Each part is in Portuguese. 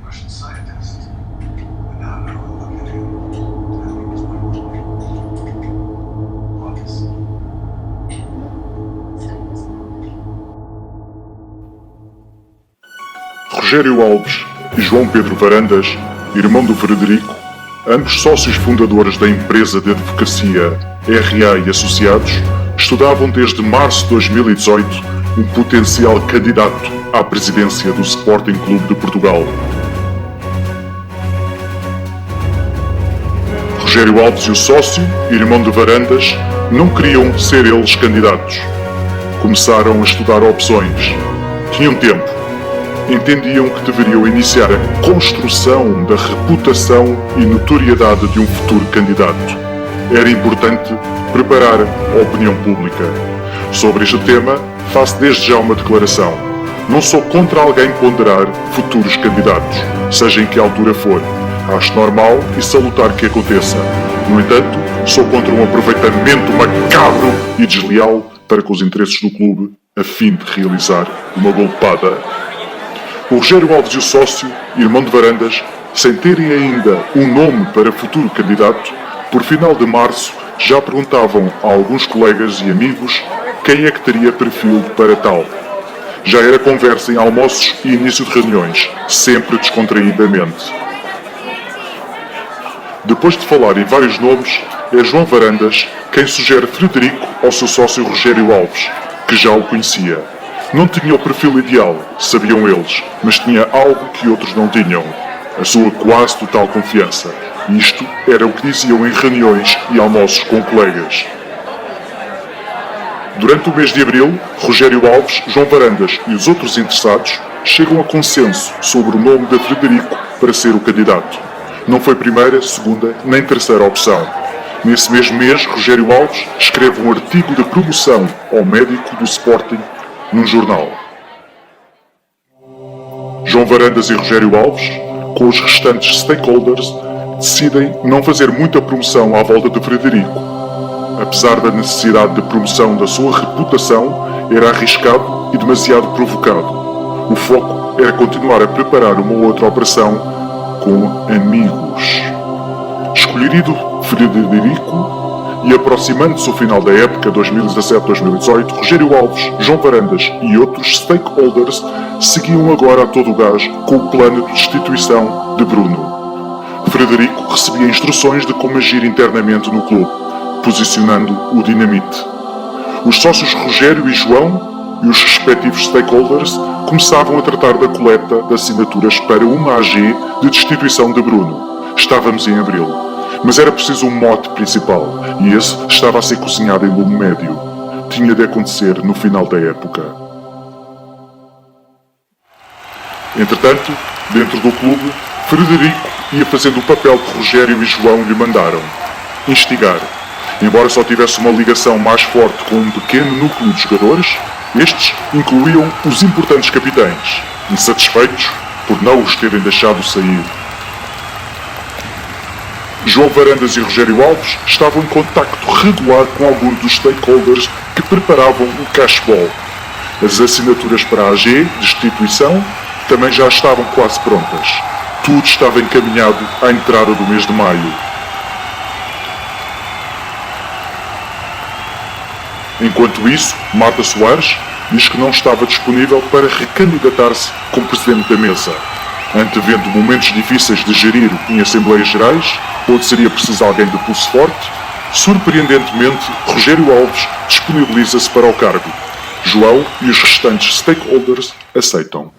Russian scientist. But now I know what to do. I think it's my August. Rogério Alves e João Pedro Varandas, irmão do Frederico, ambos sócios fundadores da empresa de advocacia R.A. e Associados, estudavam desde março de 2018 um potencial candidato à presidência do Sporting Clube de Portugal. Rogério Alves e o sócio, irmão de Varandas, não queriam ser eles candidatos. Começaram a estudar opções. Tinham tempo. Entendiam que deveriam iniciar a construção da reputação e notoriedade de um futuro candidato. Era importante preparar a opinião pública. Sobre este tema, faço desde já uma declaração. Não sou contra alguém ponderar futuros candidatos, seja em que altura for. Acho normal e salutar que aconteça. No entanto, sou contra um aproveitamento macabro e desleal para com os interesses do clube, a fim de realizar uma golpada. O Rogério Alves e o sócio, irmão de Varandas, sem terem ainda um nome para futuro candidato, por final de março já perguntavam a alguns colegas e amigos quem é que teria perfil para tal. Já era conversa em almoços e início de reuniões, sempre descontraídamente. Depois de falar em vários nomes, é João Varandas quem sugere Frederico ao seu sócio Rogério Alves, que já o conhecia. Não tinha o perfil ideal, sabiam eles, mas tinha algo que outros não tinham. A sua quase total confiança. Isto era o que diziam em reuniões e almoços com colegas. Durante o mês de abril, Rogério Alves, João Varandas e os outros interessados chegam a consenso sobre o nome de Frederico para ser o candidato. Não foi primeira, segunda nem terceira opção. Nesse mesmo mês, Rogério Alves escreve um artigo de promoção ao médico do Sporting num jornal. João Varandas e Rogério Alves, com os restantes stakeholders, decidem não fazer muita promoção à volta de Frederico. Apesar da necessidade de promoção da sua reputação, era arriscado e demasiado provocado. O foco era continuar a preparar uma outra operação com amigos. Escolhido Frederico, e aproximando-se o final da época 2017-2018, Rogério Alves, João Varandas e outros stakeholders seguiam agora a todo o gás com o plano de destituição de Bruno. Frederico recebia instruções de como agir internamente no clube, posicionando o dinamite. Os sócios Rogério e João e os respectivos stakeholders começavam a tratar da coleta de assinaturas para uma AG de destituição de Bruno. Estávamos em abril. Mas era preciso um mote principal, e esse estava a ser cozinhado em lume médio. Tinha de acontecer no final da época. Entretanto, dentro do clube, Frederico ia fazendo o papel que Rogério e João lhe mandaram. Instigar. Embora só tivesse uma ligação mais forte com um pequeno núcleo de jogadores, estes incluíam os importantes capitães, insatisfeitos por não os terem deixado sair. João Varandas e Rogério Alves estavam em contacto regular com alguns dos stakeholders que preparavam o cashball. As assinaturas para a AG de destituição também já estavam quase prontas. Tudo estava encaminhado à entrada do mês de maio. Enquanto isso, Marta Soares diz que não estava disponível para recandidatar-se como presidente da mesa. Antevendo momentos difíceis de gerir em Assembleias Gerais, onde seria preciso alguém de pulso forte, surpreendentemente, Rogério Alves disponibiliza-se para o cargo. João e os restantes stakeholders aceitam.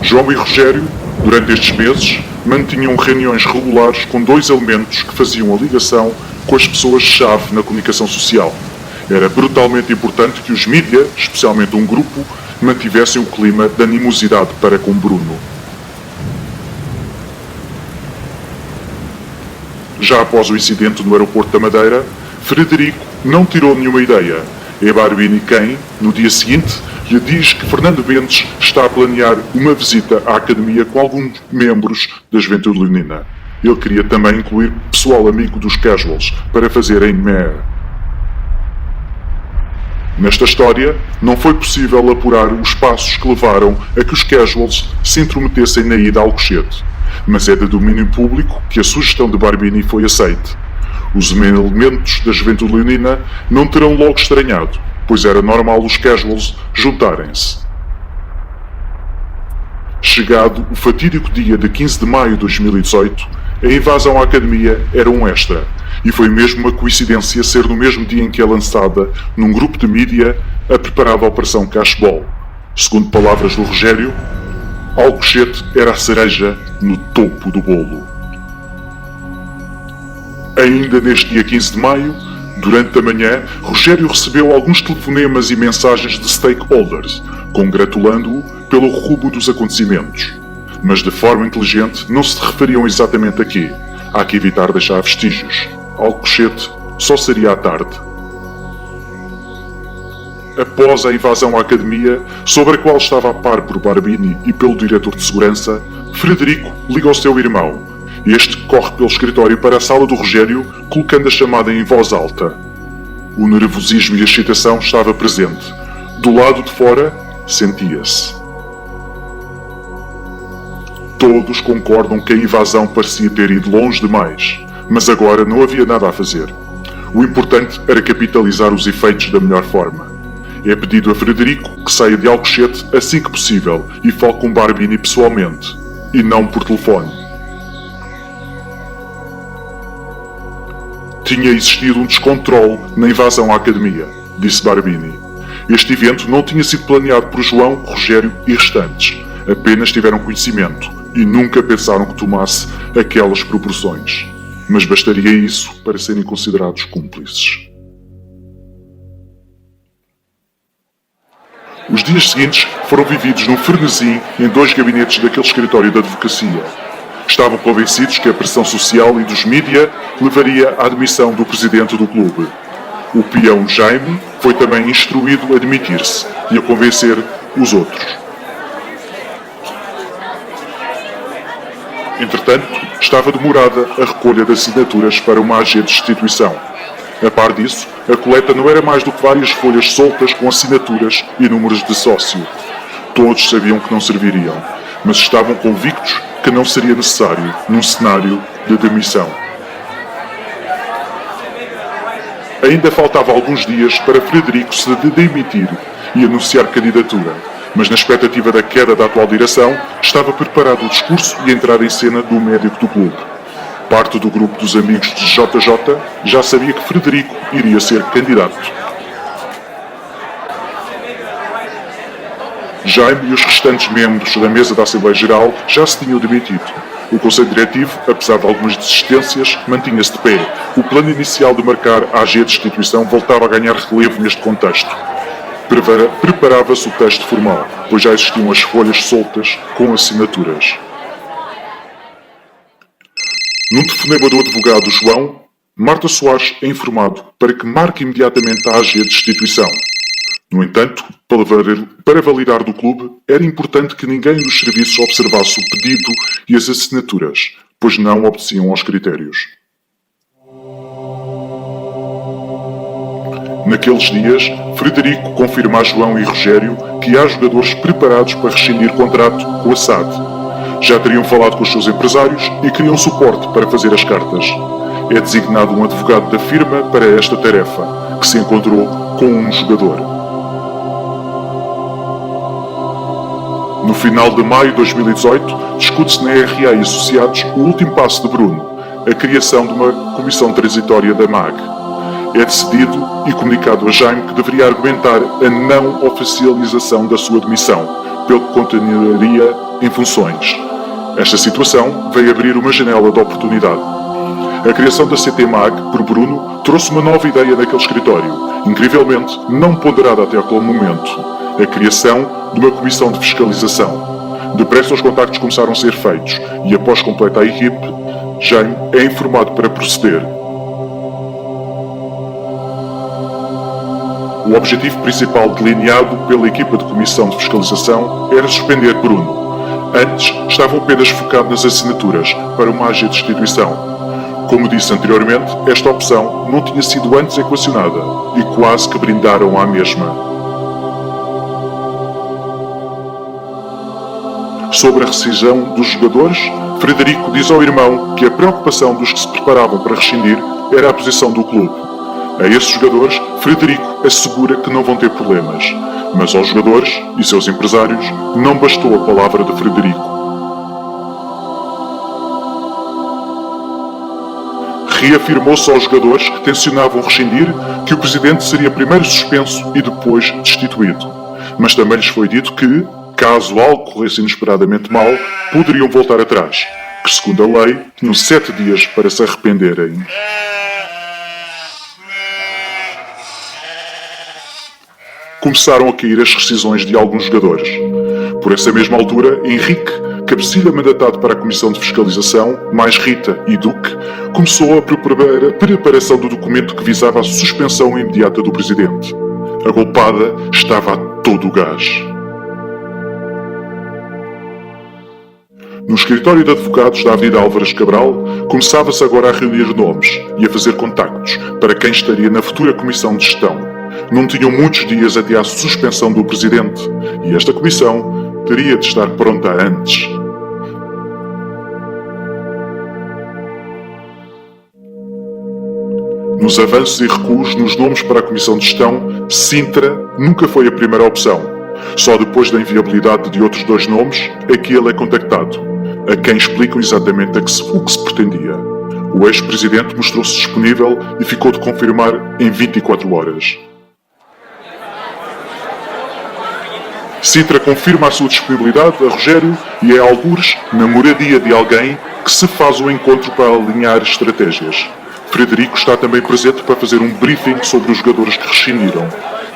João e Rogério, durante estes meses, mantinham reuniões regulares com dois elementos que faziam a ligação com as pessoas-chave na comunicação social. Era brutalmente importante que os mídia, especialmente um grupo, mantivessem o clima de animosidade para com Bruno. Já após o incidente no aeroporto da Madeira, Frederico não tirou nenhuma ideia. Ebaruini quem, no dia seguinte, lhe diz que Fernando Mendes está a planear uma visita à academia com alguns membros da Juventude Leonina. Ele queria também incluir pessoal amigo dos Casuals para fazerem mer. Nesta história, não foi possível apurar os passos que levaram a que os casuals se intrometessem na ida a Alcochete, mas é de domínio público que a sugestão de Barbini foi aceite. Os elementos da juventude leonina não terão logo estranhado, pois era normal os casuals juntarem-se. Chegado o fatídico dia de 15 de maio de 2018, a invasão à Academia era um extra, e foi mesmo uma coincidência ser no mesmo dia em que é lançada, num grupo de mídia, a preparada Operação Cashball. Segundo palavras do Rogério, Alcochete era a cereja no topo do bolo. Ainda neste dia 15 de maio, durante a manhã, Rogério recebeu alguns telefonemas e mensagens de stakeholders, congratulando-o pelo rumo dos acontecimentos. Mas de forma inteligente não se referiam exatamente a quê. Há que evitar deixar vestígios. Alcochete só seria à tarde. Após a invasão à Academia, sobre a qual estava a par por Barbini e pelo diretor de segurança, Frederico liga ao seu irmão. Este corre pelo escritório para a sala do Rogério, colocando a chamada em voz alta. O nervosismo e a excitação estava presente. Do lado de fora, sentia-se. Todos concordam que a invasão parecia ter ido longe demais, mas agora não havia nada a fazer. O importante era capitalizar os efeitos da melhor forma. É pedido a Frederico que saia de Alcochete assim que possível e fale com Barbini pessoalmente, e não por telefone. Tinha existido um descontrole na invasão à Academia, disse Barbini. Este evento não tinha sido planeado por João, Rogério e restantes. Apenas tiveram conhecimento e nunca pensaram que tomasse aquelas proporções. Mas bastaria isso para serem considerados cúmplices. Os dias seguintes foram vividos num frenesim em 2 gabinetes daquele escritório de advocacia. Estavam convencidos que a pressão social e dos mídia levaria à admissão do presidente do clube. O peão Jaime foi também instruído a demitir-se e a convencer os outros. Entretanto, estava demorada a recolha de assinaturas para uma AG de destituição. A par disso, a coleta não era mais do que várias folhas soltas com assinaturas e números de sócio. Todos sabiam que não serviriam, mas estavam convictos que não seria necessário num cenário de demissão. Ainda faltava alguns dias para Frederico se demitir e anunciar candidatura, mas na expectativa da queda da atual direção, estava preparado o discurso e a entrada em cena do médico do clube. Parte do grupo dos amigos de JJ já sabia que Frederico iria ser candidato. Jaime e os restantes membros da mesa da Assembleia Geral já se tinham demitido. O Conselho Diretivo, apesar de algumas desistências, mantinha-se de pé. O plano inicial de marcar a AG de destituição voltava a ganhar relevo neste contexto. Preparava-se o texto formal, pois já existiam as folhas soltas com assinaturas. Num telefonema do advogado João, Marta Soares é informado para que marque imediatamente a AG de destituição. No entanto, para validar do clube, era importante que ninguém dos serviços observasse o pedido e as assinaturas, pois não obedeciam aos critérios. Naqueles dias, Frederico confirma a João e Rogério que há jogadores preparados para rescindir contrato com a SAD. Já teriam falado com os seus empresários e queriam suporte para fazer as cartas. É designado um advogado da firma para esta tarefa, que se encontrou com um jogador. No final de maio de 2018, discute-se na RA e Associados o último passo de Bruno, a criação de uma comissão transitória da MAG. É decidido e comunicado a Jaime que deveria argumentar a não oficialização da sua demissão, pelo que continuaria em funções. Esta situação veio abrir uma janela de oportunidade. A criação da CT-MAG, por Bruno, trouxe uma nova ideia naquele escritório, incrivelmente não ponderada até aquele momento. A criação de uma comissão de fiscalização. Depressa os contactos começaram a ser feitos e após completar a equipe, Jaime é informado para proceder. O objetivo principal delineado pela equipa de comissão de fiscalização era suspender Bruno. Antes, estavam apenas focados nas assinaturas para uma AG de destituição. Como disse anteriormente, esta opção não tinha sido antes equacionada e quase que brindaram à mesma. Sobre a rescisão dos jogadores, Frederico diz ao irmão que a preocupação dos que se preparavam para rescindir era a posição do clube. A esses jogadores, Frederico assegura que não vão ter problemas, mas aos jogadores e seus empresários não bastou a palavra de Frederico. Reafirmou-se aos jogadores que tencionavam rescindir que o presidente seria primeiro suspenso e depois destituído. Mas também lhes foi dito que, caso algo corresse inesperadamente mal, poderiam voltar atrás, que segundo a lei tinham 7 dias para se arrependerem. Começaram a cair as rescisões de alguns jogadores. Por essa mesma altura, Henrique, cabecilha mandatado para a Comissão de Fiscalização, mais Rita e Duque, começou a preparar a preparação do documento que visava a suspensão imediata do presidente. A golpada estava a todo o gás. No escritório de advogados da Avenida Álvares Cabral, começava-se agora a reunir nomes e a fazer contactos para quem estaria na futura Comissão de Gestão. Não tinham muitos dias até à suspensão do presidente, e esta comissão teria de estar pronta antes. Nos avanços e recuos nos nomes para a Comissão de Gestão, Sintra nunca foi a primeira opção. Só depois da inviabilidade de outros 2 nomes é que ele é contactado, a quem explicam exatamente o que se pretendia. O ex-presidente mostrou-se disponível e ficou de confirmar em 24 horas. Sintra confirma a sua disponibilidade a Rogério e é algures na moradia de alguém que se faz o encontro para alinhar estratégias. Frederico está também presente para fazer um briefing sobre os jogadores que rescindiram.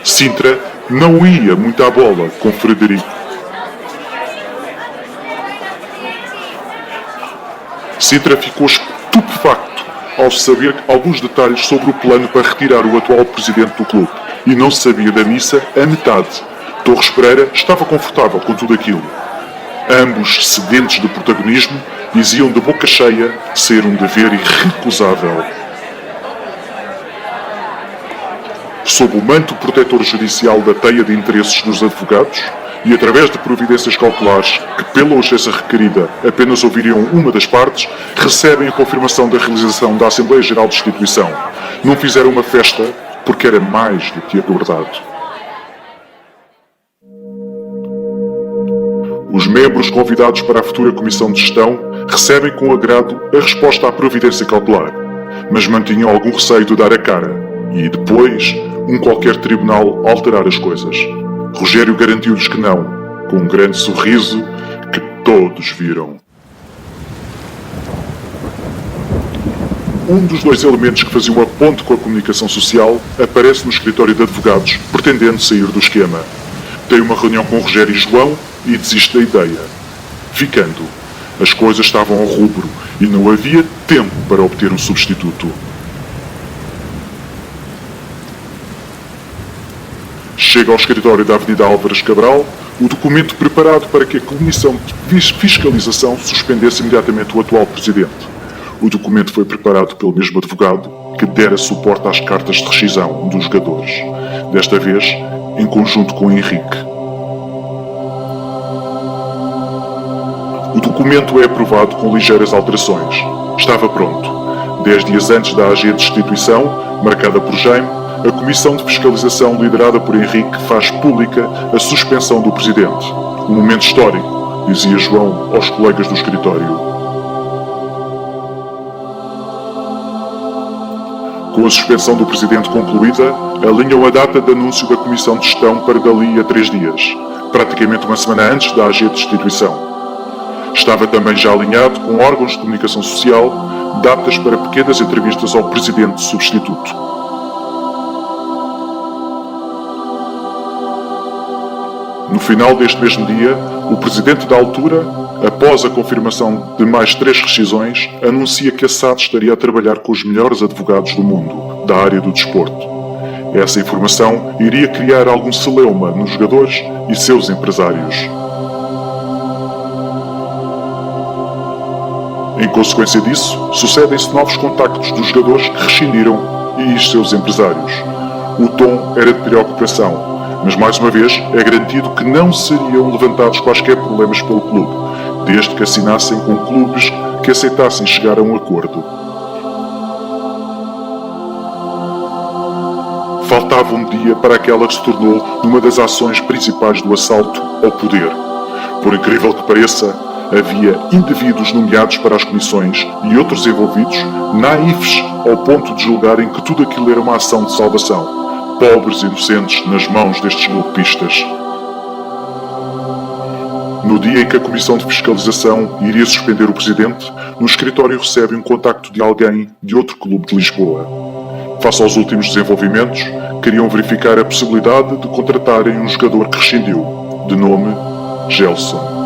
Sintra não ia muito à bola com Frederico. Sintra ficou estupefacto ao saber alguns detalhes sobre o plano para retirar o atual presidente do clube e não sabia da missa a metade. Torres Pereira estava confortável com tudo aquilo. Ambos, sedentes de protagonismo, diziam de boca cheia ser um dever irrecusável. Sob o manto protetor judicial da teia de interesses dos advogados e através de providências cautelares que, pela urgência requerida, apenas ouviriam uma das partes, recebem a confirmação da realização da Assembleia Geral de Instituição. Não fizeram uma festa porque era mais do que aguardado. Os membros convidados para a futura Comissão de Gestão recebem com agrado a resposta à providência cautelar, mas mantinham algum receio de dar a cara e, depois, qualquer tribunal alterar as coisas. Rogério garantiu-lhes que não, com um grande sorriso que todos viram. Um dos 2 elementos que faziam a ponte com a comunicação social aparece no escritório de advogados, pretendendo sair do esquema. Tem uma reunião com Rogério e João e desiste da ideia. Ficando, as coisas estavam ao rubro e não havia tempo para obter um substituto. Chega ao escritório da Avenida Álvares Cabral o documento preparado para que a Comissão de Fiscalização suspendesse imediatamente o atual presidente. O documento foi preparado pelo mesmo advogado que dera suporte às cartas de rescisão dos jogadores, desta vez em conjunto com Henrique. O documento é aprovado com ligeiras alterações. Estava pronto. 10 dias antes da AG de destituição, marcada por Jaime, a Comissão de Fiscalização liderada por Henrique faz pública a suspensão do presidente. Um momento histórico, dizia João aos colegas do escritório. Com a suspensão do presidente concluída, alinham a data de anúncio da Comissão de Gestão para dali a 3 dias, praticamente uma semana antes da AG de destituição. Estava também já alinhado com órgãos de comunicação social datas para pequenas entrevistas ao presidente substituto. No final deste mesmo dia, o presidente da altura, após a confirmação de mais 3 rescisões, anuncia que a SAD estaria a trabalhar com os melhores advogados do mundo, da área do desporto. Essa informação iria criar algum celeuma nos jogadores e seus empresários. Em consequência disso, sucedem-se novos contactos dos jogadores que rescindiram e seus empresários. O tom era de preocupação, mas mais uma vez é garantido que não seriam levantados quaisquer problemas pelo clube, desde que assinassem com clubes que aceitassem chegar a um acordo. Faltava um dia para aquela que se tornou uma das ações principais do assalto ao poder. Por incrível que pareça, havia indivíduos nomeados para as comissões e outros envolvidos, naifes ao ponto de julgarem que tudo aquilo era uma ação de salvação. Pobres inocentes nas mãos destes golpistas. No dia em que a Comissão de Fiscalização iria suspender o Presidente, no escritório recebe um contacto de alguém de outro clube de Lisboa. Face aos últimos desenvolvimentos, queriam verificar a possibilidade de contratarem um jogador que rescindiu, de nome Gelson.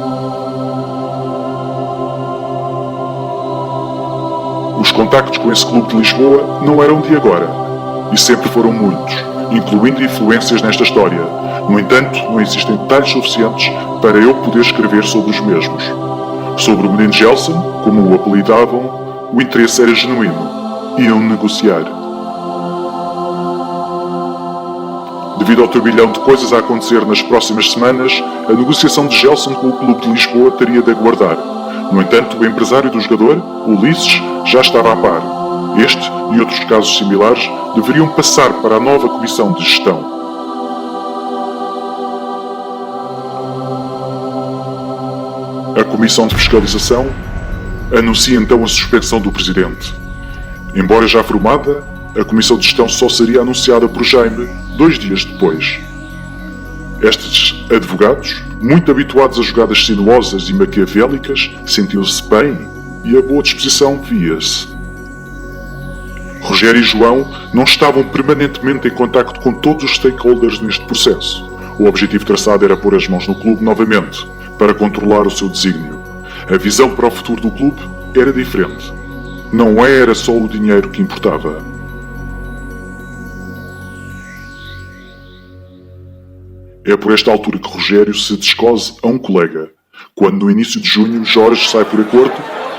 Os contactos com esse clube de Lisboa não eram de agora, e sempre foram muitos, incluindo influências nesta história. No entanto, não existem detalhes suficientes para eu poder escrever sobre os mesmos. Sobre o menino Gelson, como o apelidavam, o interesse era genuíno. Iam negociar. Devido ao turbilhão de coisas a acontecer nas próximas semanas, a negociação de Gelson com o clube de Lisboa teria de aguardar. No entanto, o empresário do jogador, Ulisses, já estava a par. Este e outros casos similares deveriam passar para a nova comissão de gestão. A comissão de fiscalização anuncia então a suspensão do presidente. Embora já formada, a comissão de gestão só seria anunciada por Jaime 2 dias depois. Estes advogados, muito habituados a jogadas sinuosas e maquiavélicas, sentiam-se bem e a boa disposição via-se. Rogério e João não estavam permanentemente em contacto com todos os stakeholders neste processo. O objetivo traçado era pôr as mãos no clube novamente, para controlar o seu desígnio. A visão para o futuro do clube era diferente. Não era só o dinheiro que importava. É por esta altura que Rogério se descose a um colega. Quando no início de junho Jorge sai por acordo,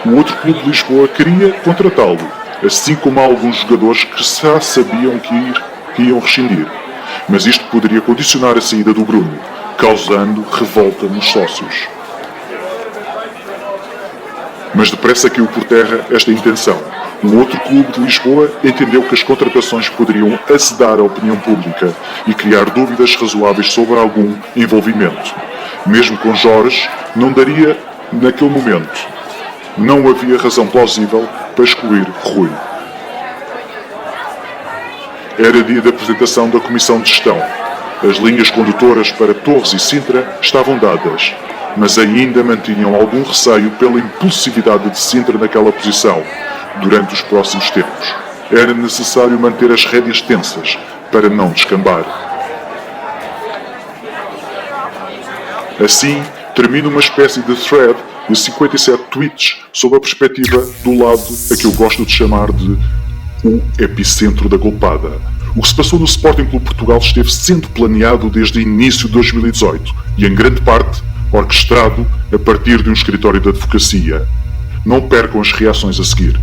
o outro clube de Lisboa queria contratá-lo, assim como alguns jogadores que já sabiam que iam rescindir. Mas isto poderia condicionar a saída do Bruno, causando revolta nos sócios. Mas depressa caiu por terra esta intenção. Um outro clube de Lisboa entendeu que as contratações poderiam azedar a opinião pública e criar dúvidas razoáveis sobre algum envolvimento. Mesmo com Jorge, não daria naquele momento. Não havia razão plausível para excluir Rui. Era dia da apresentação da Comissão de Gestão. As linhas condutoras para Torres e Sintra estavam dadas, mas ainda mantinham algum receio pela impulsividade de Sintra naquela posição. Durante os próximos tempos, era necessário manter as rédeas tensas para não descambar. Assim, termina uma espécie de thread de 57 tweets sob a perspectiva do lado a que eu gosto de chamar de o epicentro da golpada. O que se passou no Sporting Clube Portugal esteve sendo planeado desde o início de 2018 e, em grande parte, orquestrado a partir de um escritório de advocacia. Não percam as reações a seguir.